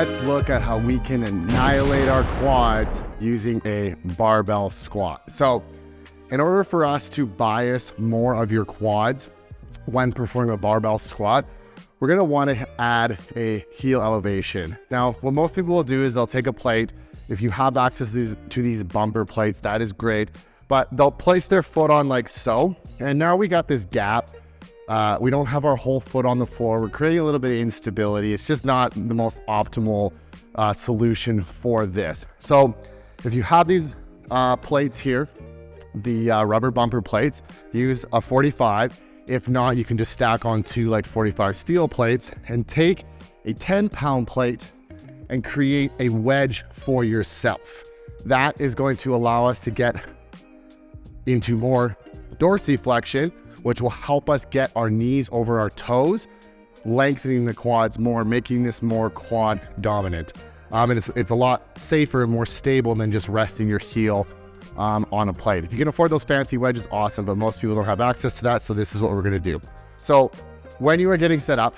let's look at how we can annihilate our quads using a barbell squat. So in order for us to bias more of your quads when performing a barbell squat, we're gonna wanna add a heel elevation. Now, what most people will do is they'll take a plate. If you have access to these bumper plates, that is great, but they'll place their foot on like so, and now we got this gap. We don't have our whole foot on the floor. We're creating a little bit of instability. It's just not the most optimal solution for this. So if you have these plates here, the rubber bumper plates, use a 45. If not, you can just stack on two like 45 steel plates and take a 10-pound plate and create a wedge for yourself. That is going to allow us to get into more dorsiflexion, which will help us get our knees over our toes, lengthening the quads more, making this more quad dominant. And it's a lot safer and more stable than just resting your heel on a plate. If you can afford those fancy wedges, awesome, but most people don't have access to that, so this is what we're gonna do. So when you are getting set up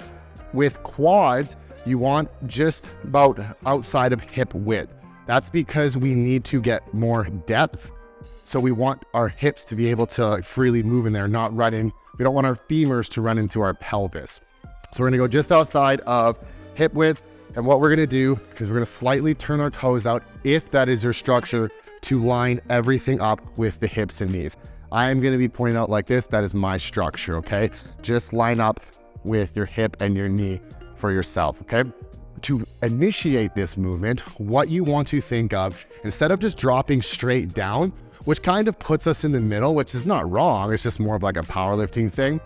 with quads, you want just about outside of hip width. That's because we need to get more depth. So we want our hips to be able to freely move in there, not running. We don't want our femurs to run into our pelvis. So we're gonna go just outside of hip width. And what we're gonna do, because we're gonna slightly turn our toes out, if that is your structure, to line everything up with the hips and knees. I am gonna be pointing out like this, that is my structure, okay? Just line up with your hip and your knee for yourself, okay? To initiate this movement, what you want to think of, instead of just dropping straight down, which kind of puts us in the middle, which is not wrong, it's just more of like a powerlifting thing.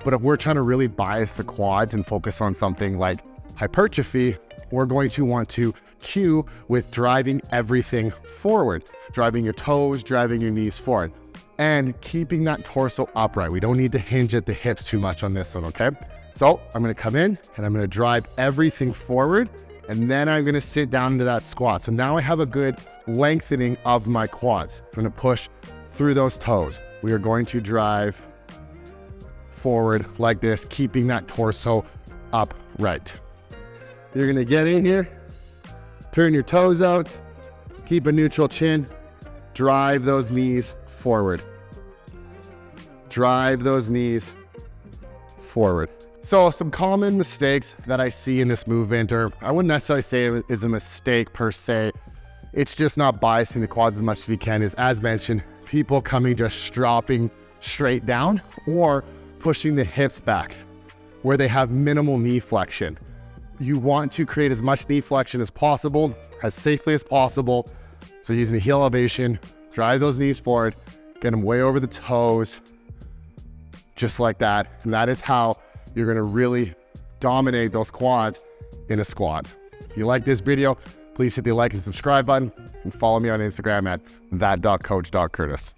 But if we're trying to really bias the quads and focus on something like hypertrophy, we're going to want to cue with driving everything forward, driving your toes, driving your knees forward, and keeping that torso upright. We don't need to hinge at the hips too much on this one, okay? So I'm gonna come in and I'm gonna drive everything forward, and then I'm gonna sit down into that squat. So now I have a good lengthening of my quads. I'm gonna push through those toes. We are going to drive forward like this, keeping that torso upright. You're gonna get in here, turn your toes out, keep a neutral chin, drive those knees forward. Drive those knees forward. So some common mistakes that I see in this movement, or I wouldn't necessarily say it is a mistake per se, it's just not biasing the quads as much as we can, is as mentioned, people coming just dropping straight down or pushing the hips back where they have minimal knee flexion. You want to create as much knee flexion as possible, as safely as possible. So using the heel elevation, drive those knees forward, get them way over the toes, just like that. And that is how you're gonna really dominate those quads in a squat. If you like this video, please hit the like and subscribe button and follow me on Instagram at that.coach.curtis.